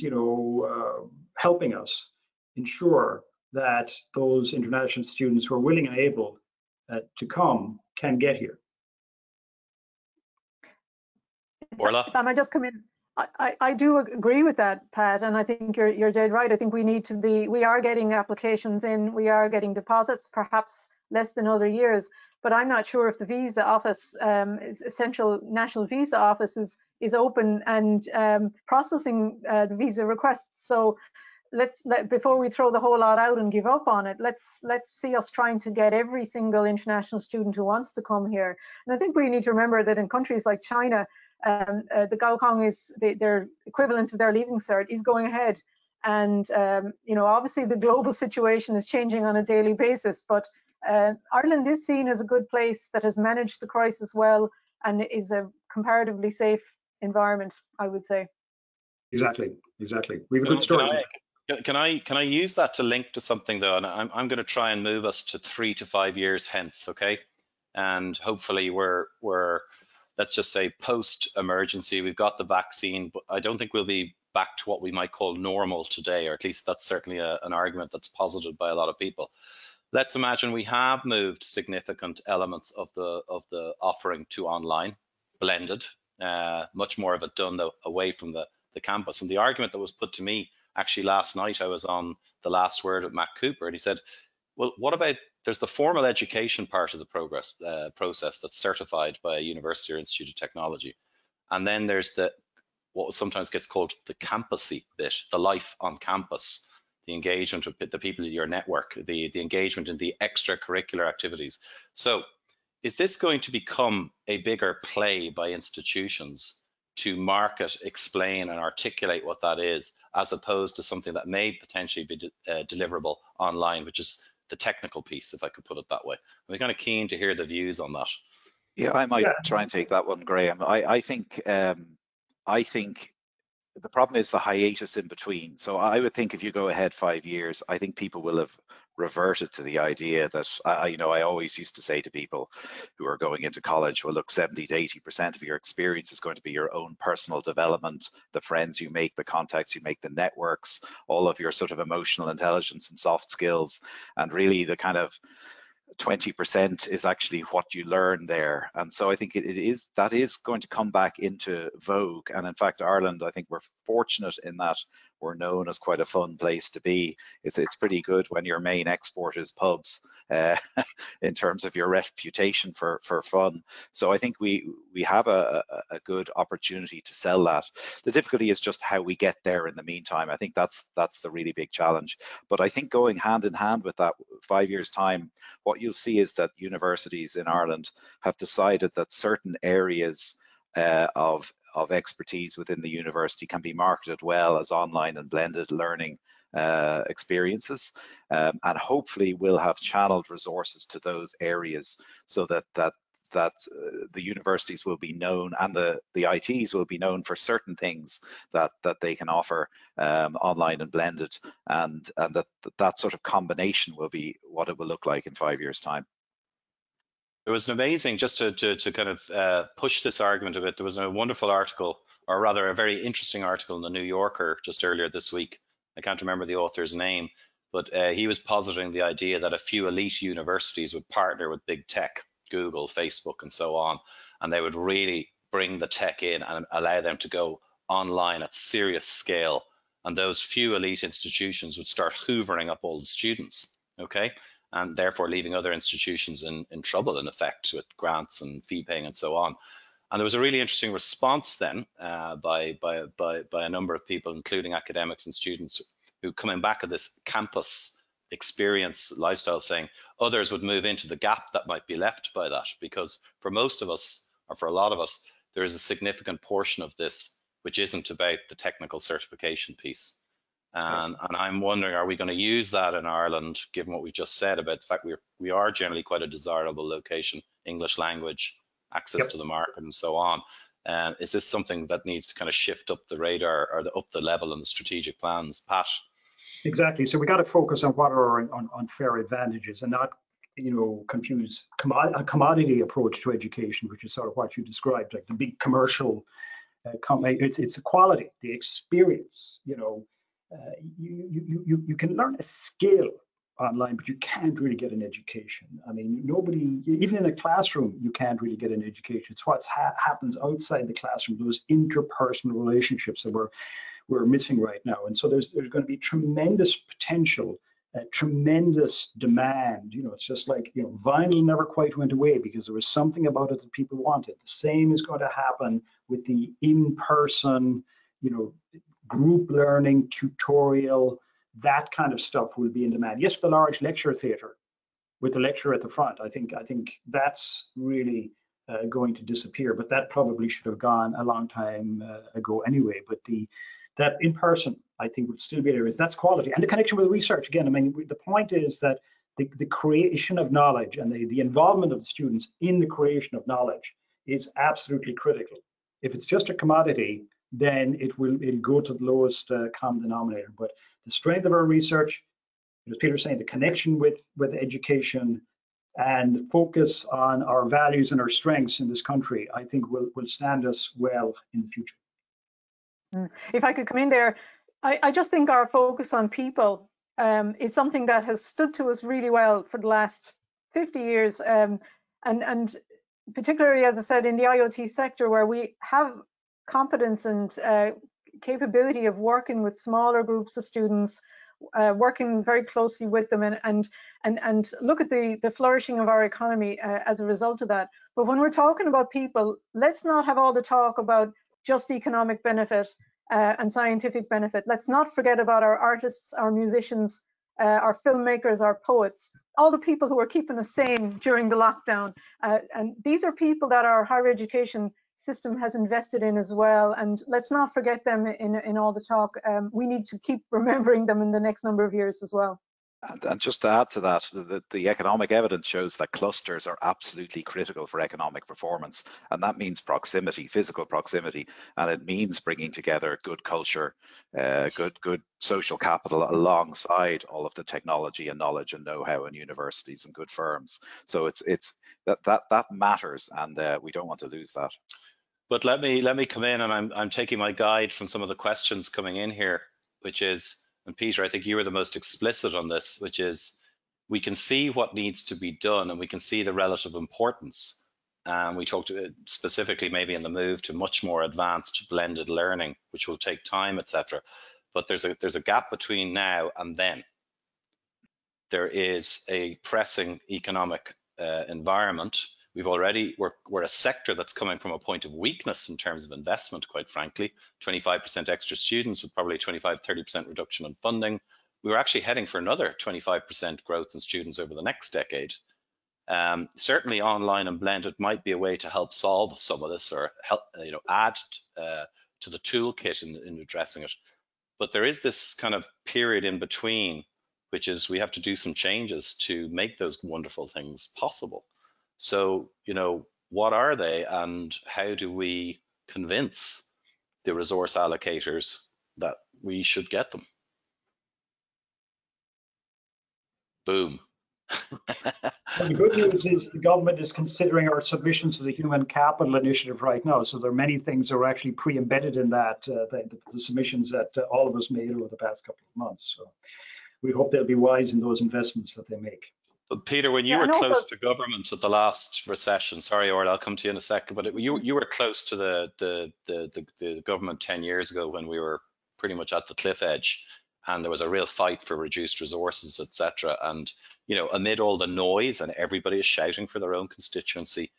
helping us ensure that those international students who are willing and able to come can get here. Orla? If I might just come in, I do agree with that, Pat, and I think you're dead right. I think we are getting applications in, we are getting deposits, perhaps less than other years, but I'm not sure if the visa office, essential national visa office, is is open and processing the visa requests. So before we throw the whole lot out and give up on it, let's see us trying to get every single international student who wants to come here. And I think we need to remember that in countries like China, the Gaokong is their equivalent of their Leaving Cert is going ahead. And you know, obviously the global situation is changing on a daily basis, but Ireland is seen as a good place that has managed the crisis well and is a comparatively safe environment, I would say. Exactly. We have a good story. Can I use that to link to something though? And I'm going to try and move us to 3 to 5 years hence, okay? And hopefully we're let's just say post-emergency, we've got the vaccine, but I don't think we'll be back to what we might call normal today, or at least that's certainly an argument that's posited by a lot of people. Let's imagine we have moved significant elements of the offering to online, blended, much more of it done though away from the campus. And the argument that was put to me actually last night, I was on The Last Word with Matt Cooper, and he said, well, what about, there's the formal education part of the process that's certified by a university or institute of technology. And then there's what sometimes gets called the campusy bit, the life on campus, the engagement with the people in your network, the engagement in the extracurricular activities. So is this going to become a bigger play by institutions to market, explain and articulate what that is, as opposed to something that may potentially be deliverable online, which is the technical piece, if I could put it that way? I'm kind of keen to hear the views on that. Yeah, I might try and take that one, Graham. I think the problem is the hiatus in between. So I would think if you go ahead 5 years, I think people will have reverted to the idea that, you know, I always used to say to people who are going into college, well, look, 70 to 80% of your experience is going to be your own personal development, the friends you make, the contacts you make, the networks, all of your sort of emotional intelligence and soft skills. And really the kind of 20% is actually what you learn there. And so I think that is going to come back into vogue. And in fact, Ireland, I think we're fortunate in that we're known as quite a fun place to be. It's pretty good when your main export is pubs in terms of your reputation for fun. So I think we have a good opportunity to sell that. The difficulty is just how we get there in the meantime. I think that's the really big challenge. But I think going hand in hand with that, 5 years time, what you'll see is that universities in Ireland have decided that certain areas of expertise within the university can be marketed well as online and blended learning experiences, and hopefully we'll have channeled resources to those areas so that the universities will be known and the ITs will be known for certain things that they can offer online and blended, and that sort of combination will be what it will look like in 5 years' time. There was an amazing, just to kind of push this argument a bit, there was a wonderful article, or rather a very interesting article in the New Yorker just earlier this week. I can't remember the author's name, but he was positing the idea that a few elite universities would partner with big tech, Google, Facebook, and so on, and they would really bring the tech in and allow them to go online at serious scale. And those few elite institutions would start hoovering up all the students, okay? And therefore leaving other institutions in trouble, in effect, with grants and fee paying and so on. And there was a really interesting response then by a number of people, including academics and students, who coming back at this campus experience lifestyle, saying others would move into the gap that might be left by that, because for most of us, or for a lot of us, there is a significant portion of this which isn't about the technical certification piece. And I'm wondering, are we going to use that in Ireland, given what we've just said about the fact we are generally quite a desirable location, English language, access to the market and so on. Is this something that needs to kind of shift up the radar or up the level in the strategic plans, Pat? Exactly. So we got to focus on what are unfair advantages and not, confuse a commodity approach to education, which is sort of what you described, like the big commercial. It's the quality, the experience. You can learn a skill online, but you can't really get an education. I mean, nobody, even in a classroom, you can't really get an education. It's what happens outside the classroom, those interpersonal relationships that we're missing right now. And so there's going to be tremendous potential tremendous demand. It's just like, vinyl never quite went away because there was something about it that people wanted. The same is going to happen with the in-person, group learning, tutorial, that kind of stuff will be in demand. Yes, the large lecture theatre with the lecturer at the front. I think that's really going to disappear, but that probably should have gone a long time ago anyway. But that in person, I think, would still be there. That's quality and the connection with research. Again, I mean, the point is that the creation of knowledge and the involvement of the students in the creation of knowledge is absolutely critical. If it's just a commodity, then it'll go to the lowest common denominator. But the strength of our research, as Peter was saying, the connection with education and focus on our values and our strengths in this country, I think will stand us well in the future. If I could come in there, I just think our focus on people is something that has stood to us really well for the last 50 years. And particularly, as I said, in the IoT sector, where we have competence and capability of working with smaller groups of students, working very closely with them, and look at the flourishing of our economy as a result of that. But when we're talking about people, let's not have all the talk about just economic benefit and scientific benefit. Let's not forget about our artists, our musicians, our filmmakers, our poets, all the people who are keeping us sane during the lockdown. And these are people that our higher education system has invested in as well. And let's not forget them in all the talk. We need to keep remembering them in the next number of years as well. And just to add to that, the economic evidence shows that clusters are absolutely critical for economic performance. And that means proximity, physical proximity. And it means bringing together good culture, good social capital alongside all of the technology and knowledge and know-how in universities and good firms. So that matters, and we don't want to lose that. But let me come in, and I'm taking my guide from some of the questions coming in here, which is, and Peter, I think you were the most explicit on this, which is we can see what needs to be done and we can see the relative importance. We talked specifically maybe in the move to much more advanced blended learning, which will take time, etc. But there's a gap between now and then. There is a pressing economic environment. We're a sector that's coming from a point of weakness in terms of investment, quite frankly. 25% extra students with probably 25-30% reduction in funding. We were actually heading for another 25% growth in students over the next decade. Certainly online and blended might be a way to help solve some of this, or help add to the toolkit in addressing it. But there is this kind of period in between, which is we have to do some changes to make those wonderful things possible. So, what are they, and how do we convince the resource allocators that we should get them? Boom. Well, the good news is the government is considering our submissions to the Human Capital Initiative right now. So there are many things that are actually pre-embedded in that, the submissions that all of us made over the past couple of months. So we hope they'll be wise in those investments that they make. But Peter, when you were close to government at the last recession, sorry, Orla, I'll come to you in a second, but you were close to the government 10 years ago when we were pretty much at the cliff edge, and there was a real fight for reduced resources, etc. And amid all the noise and everybody is shouting for their own constituency,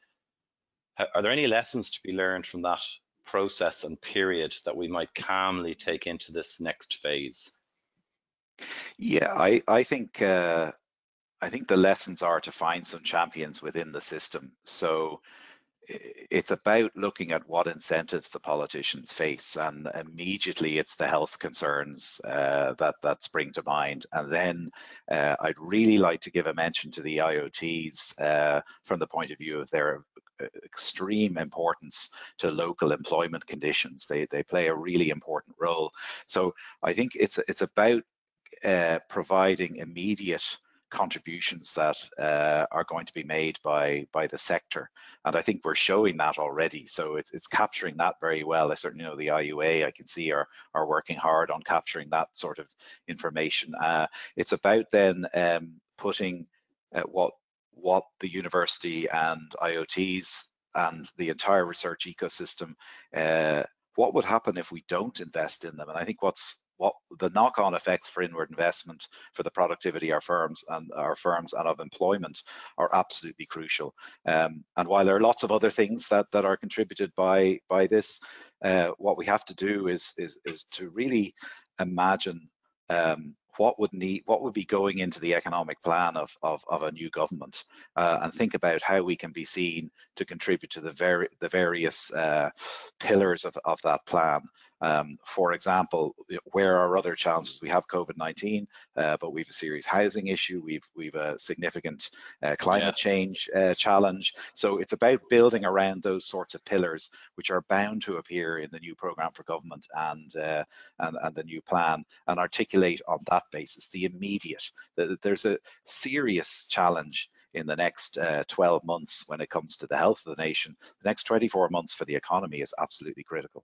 are there any lessons to be learned from that process and period that we might calmly take into this next phase? Yeah, I think the lessons are to find some champions within the system. So it's about looking at what incentives the politicians face, and immediately it's the health concerns that spring to mind. And then I'd really like to give a mention to the IoTs from the point of view of their extreme importance to local employment conditions. They play a really important role. So I think it's about providing immediate contributions that are going to be made by the sector, and I think we're showing that already. So it's capturing that very well. I certainly know the IUA, I can see, are working hard on capturing that sort of information. It's about then putting what the university and IoTs and the entire research ecosystem, what would happen if we don't invest in them. And I think what's what the knock-on effects for inward investment, for the productivity of our firms and of employment are absolutely crucial. And while there are lots of other things that are contributed by this, what we have to do is to really imagine what would be going into the economic plan of a new government, and think about how we can be seen to contribute to the various pillars of that plan. For example, where are other challenges? We have COVID-19, but we've a serious housing issue. We've a significant climate change challenge. So it's about building around those sorts of pillars, which are bound to appear in the new programme for government and the new plan, and articulate on that basis the immediate. There's a serious challenge in the next 12 months when it comes to the health of the nation. The next 24 months for the economy is absolutely critical.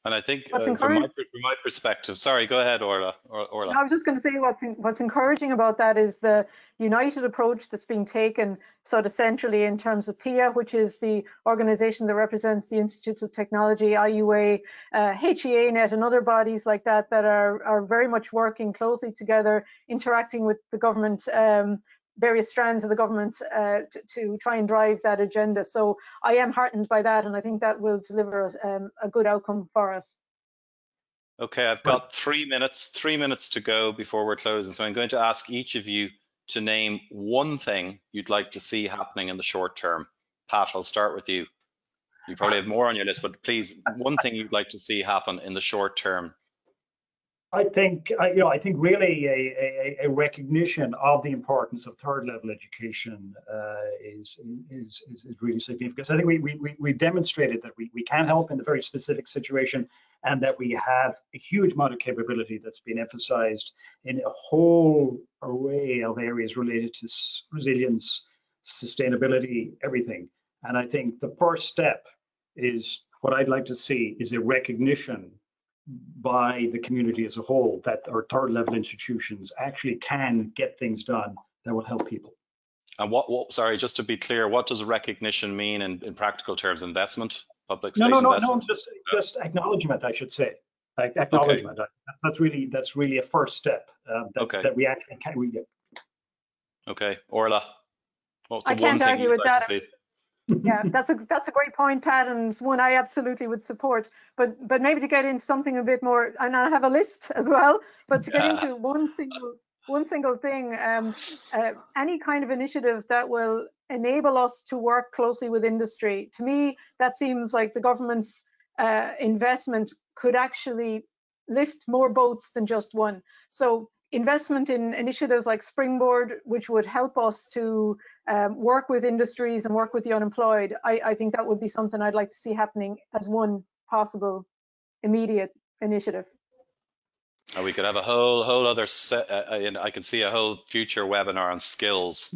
And I think from my perspective, sorry, go ahead, Orla. I was just going to say what's encouraging about that is the united approach that's being taken sort of centrally in terms of TIA, which is the organization that represents the Institutes of Technology, IUA, HEANet, and other bodies like that are very much working closely together, interacting with the government, various strands of the government to try and drive that agenda. So I am heartened by that, and I think that will deliver a good outcome for us. Okay, I've got 3 minutes to go before we're closing. So I'm going to ask each of you to name one thing you'd like to see happening in the short term. Pat, I'll start with you. You probably have more on your list, but please, one thing you'd like to see happen in the short term. I think really a recognition of the importance of third level education is really significant. So I think we've demonstrated that we can help in the very specific situation, and that we have a huge amount of capability that's been emphasized in a whole array of areas related to resilience, sustainability, everything. And I think the first step is what I'd like to see is a recognition by the community as a whole that our third level institutions actually can get things done that will help people. And sorry, just to be clear, what does recognition mean in practical terms? Investment, public state investment? No, just acknowledgement, I should say. Like acknowledgement. Okay. That's really a first step that we actually can get. Okay, Orla. I can't argue with that. Yeah, that's a great point, Pat, and one I absolutely would support. But maybe to get into something a bit more, and I have a list as well. But to get into one single thing, any kind of initiative that will enable us to work closely with industry. To me, that seems like the government's investment could actually lift more boats than just one. So investment in initiatives like Springboard, which would help us to work with industries and work with the unemployed, I think that would be something I'd like to see happening as one possible immediate initiative. We could have a whole other I can see a whole future webinar on skills.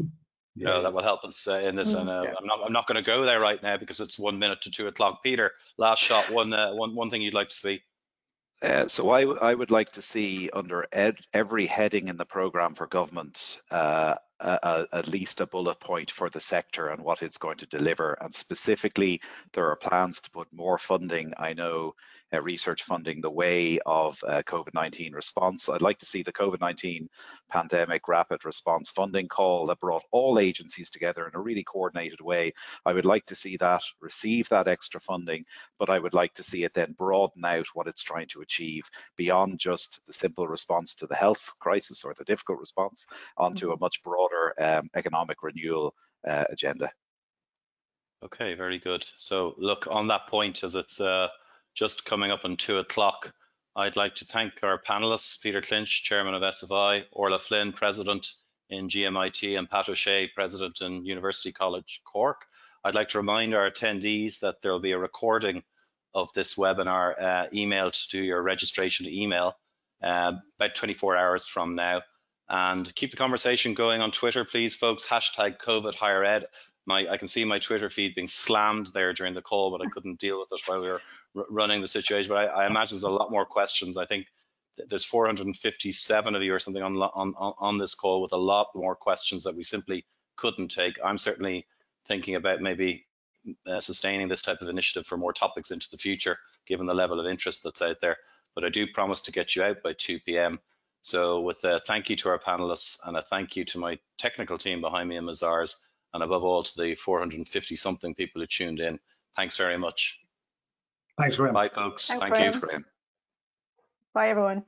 That will help us in this. And I'm not going to go there right now because it's 1 minute to 2 o'clock. Peter, last shot. One thing you'd like to see. So I would like to see under every heading in the programme for government at least a bullet point for the sector and what it's going to deliver. And specifically, there are plans to put more funding, I know, research funding the way of COVID-19 response. I'd like to see the COVID-19 pandemic rapid response funding call that brought all agencies together in a really coordinated way. I would like to see that receive that extra funding, but I would like to see it then broaden out what it's trying to achieve beyond just the simple response to the health crisis or the difficult response onto a much broader economic renewal agenda. Okay, very good. So look, on that point, as it's just coming up on 2 o'clock, I'd like to thank our panelists, Peter Clinch, Chairman of SFI, Orla Flynn, President in GMIT, and Pat O'Shea, President in University College Cork. I'd like to remind our attendees that there will be a recording of this webinar emailed to your registration email about 24 hours from now. And keep the conversation going on Twitter, please, folks. Hashtag COVID Higher Ed. I can see my Twitter feed being slammed there during the call, but I couldn't deal with it while we were running the situation. But I imagine there's a lot more questions. I think there's 457 of you or something on this call with a lot more questions that we simply couldn't take. I'm certainly thinking about maybe sustaining this type of initiative for more topics into the future, given the level of interest that's out there. but I do promise to get you out by 2 p.m. So with a thank you to our panelists and a thank you to my technical team behind me in Mazars, and above all to the 450 something people who tuned in, thanks very much. Thanks, Graham. Bye folks. Thanks, Thank Graham. you. Bye everyone.